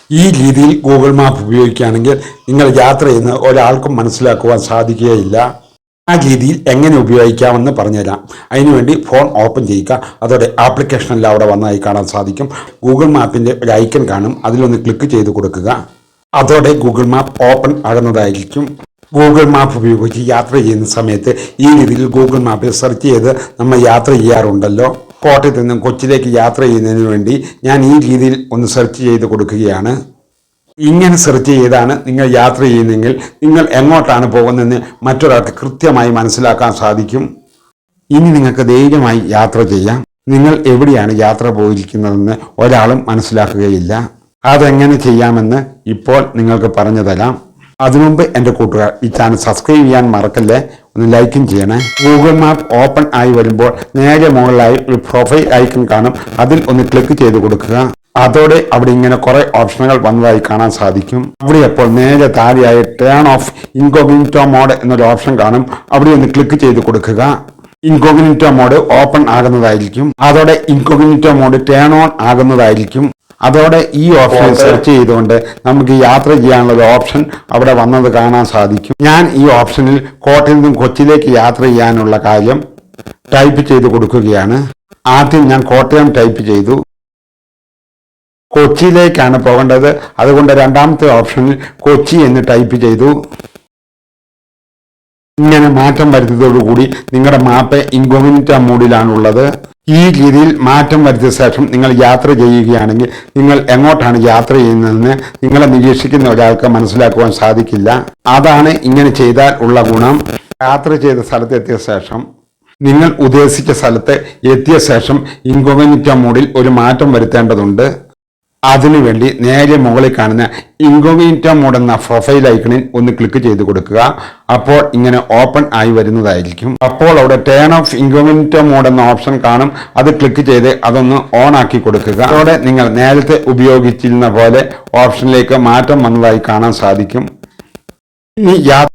ഈ രീതിയിൽ Google map ഉപയോഗിക്കുകയാണെങ്കിൽ നിങ്ങൾ യാത്ര ചെയ്യുന്ന ഒരാൾക്കും മനസ്സിലാക്കുവാൻ സാധിക്കുകയില്ല. ആ രീതിയിൽ എങ്ങനെ ഉപയോഗിക്കാമെന്ന് പറഞ്ഞുതരാം. അതിനുവേണ്ടി ഫോൺ ഓപ്പൺ ചെയ്യുക. അതോടെ ആപ്ലിക്കേഷനെല്ലാം അവിടെ വന്നതായി കാണാൻ സാധിക്കും. ഗൂഗിൾ മാപ്പിൻ്റെ ഒരു ഐക്കൺ കാണും, അതിലൊന്ന് ക്ലിക്ക് ചെയ്ത് കൊടുക്കുക. അതോടെ ഗൂഗിൾ മാപ്പ് ഓപ്പൺ ആകുന്നതായിരിക്കും. ഗൂഗിൾ മാപ്പ് ഉപയോഗിച്ച് യാത്ര ചെയ്യുന്ന സമയത്ത് ഈ രീതിയിൽ ഗൂഗിൾ മാപ്പിൽ സെർച്ച് ചെയ്ത് നമ്മൾ യാത്ര ചെയ്യാറുണ്ടല്ലോ. കോട്ടയത്ത് നിന്നും കൊച്ചിയിലേക്ക് യാത്ര ചെയ്യുന്നതിന് വേണ്ടി ഞാൻ ഈ രീതിയിൽ ഒന്ന് സെർച്ച് ചെയ്ത് കൊടുക്കുകയാണ്. ഇങ്ങനെ സെർച്ച് ചെയ്താണ് നിങ്ങൾ യാത്ര ചെയ്യുന്നതെങ്കിൽ നിങ്ങൾ എങ്ങോട്ടാണ് പോകുന്നതെന്ന് മറ്റൊരാൾക്ക് കൃത്യമായി മനസ്സിലാക്കാൻ സാധിക്കും. ഇനി നിങ്ങൾക്ക് ധൈര്യമായി യാത്ര ചെയ്യാം. നിങ്ങൾ എവിടെയാണ് യാത്ര പോയിരിക്കുന്നതെന്ന് ഒരാളും മനസ്സിലാക്കുകയില്ല. അതെങ്ങനെ ചെയ്യാമെന്ന് ഇപ്പോൾ നിങ്ങൾക്ക് പറഞ്ഞു തരാം. അതിനുമുമ്പ് എൻ്റെ കൂട്ടുകാർ ഈ ചാനൽ സബ്സ്ക്രൈബ് ചെയ്യാൻ മറക്കല്ലേ, ഒന്ന് ലൈക്കും ചെയ്യണേ. ഗൂഗിൾ മാപ്പ് ഓപ്പൺ ആയി വരുമ്പോൾ നേരെ മുകളിലായി ഒരു പ്രൊഫൈൽ ഐക്കൺ കാണും, അതിൽ ഒന്ന് ക്ലിക്ക് ചെയ്ത് കൊടുക്കുക. അതോടെ അവിടെ ഇങ്ങനെ കുറെ ഓപ്ഷനുകൾ വന്നതായി കാണാൻ സാധിക്കും. അവിടെ അപ്പോൾ നേരെ താഴെയായി ടേൺ ഓഫ് ഇൻകോഗ്നിറ്റോ മോഡ് എന്നൊരു ഓപ്ഷൻ കാണും, അവിടെ ഒന്ന് ക്ലിക്ക് ചെയ്ത് കൊടുക്കുക. ഇൻകോഗ്നിറ്റോ മോഡ് ഓപ്പൺ ആകുന്നതായിരിക്കും. അതോടെ ഇൻകോഗ്നിറ്റോ മോഡ് ടേൺ ഓൺ ആകുന്നതായിരിക്കും. അതോടെ ഈ ഓപ്ഷൻ സെർച്ച് ചെയ്തുകൊണ്ട് നമുക്ക് യാത്ര ചെയ്യാനുള്ള ഒരു ഓപ്ഷൻ അവിടെ വന്നത് കാണാൻ സാധിക്കും. ഞാൻ ഈ ഓപ്ഷനിൽ കോട്ടയിൽ നിന്നും കൊച്ചിയിലേക്ക് യാത്ര ചെയ്യാനുള്ള കാര്യം ടൈപ്പ് ചെയ്ത് കൊടുക്കുകയാണ്. ആദ്യം ഞാൻ കോട്ടയം ടൈപ്പ് ചെയ്തു. കൊച്ചിയിലേക്കാണ് പോകേണ്ടത്, അതുകൊണ്ട് രണ്ടാമത്തെ ഓപ്ഷനിൽ കൊച്ചി എന്ന് ടൈപ്പ് ചെയ്തു. ഇങ്ങനെ മാറ്റം വരുത്തിയതോടുകൂടി നിങ്ങളുടെ മാപ്പ് ഇൻകോഗ്നിറ്റോ മോഡിലാണുള്ളത്. ഈ രീതിയിൽ മാറ്റം വരുത്തിയ ശേഷം നിങ്ങൾ യാത്ര ചെയ്യുകയാണെങ്കിൽ നിങ്ങൾ എങ്ങോട്ടാണ് യാത്ര ചെയ്യുന്നതെന്ന് നിങ്ങളെ നിരീക്ഷിക്കുന്ന ഒരാൾക്ക് മനസ്സിലാക്കുവാൻ സാധിക്കില്ല. അതാണ് ഇങ്ങനെ ചെയ്താൽ ഉള്ള ഗുണം. യാത്ര ചെയ്ത സ്ഥലത്തെത്തിയ ശേഷം നിങ്ങൾ ഉദ്ദേശിച്ച സ്ഥലത്ത് എത്തിയ ശേഷം ഇൻകോഗ്നിറ്റോ മോഡിൽ ഒരു മാറ്റം വരുത്തേണ്ടതുണ്ട്. അതിനുവേണ്ടി നേരെ മുകളിൽ കാണുന്ന ഇൻകോഗ്നിറ്റോ മോഡ് എന്ന പ്രൊഫൈൽ ഐക്കണിൽ ഒന്ന് ക്ലിക്ക് ചെയ്ത് കൊടുക്കുക. അപ്പോൾ ഇങ്ങനെ ഓപ്പൺ ആയി വരുന്നതായിരിക്കും. അപ്പോൾ അവിടെ ടേൺ ഓഫ് ഇൻകോഗ്നിറ്റോ മോഡ് എന്ന ഓപ്ഷൻ കാണും, അത് ക്ലിക്ക് ചെയ്ത് അതൊന്ന് ഓൺ ആക്കി കൊടുക്കുക. അതോടെ നിങ്ങൾ നേരത്തെ ഉപയോഗിച്ചിരുന്ന പോലെ ഓപ്ഷനിലേക്ക് മാറ്റം വന്നതായി കാണാൻ സാധിക്കും. ഇനി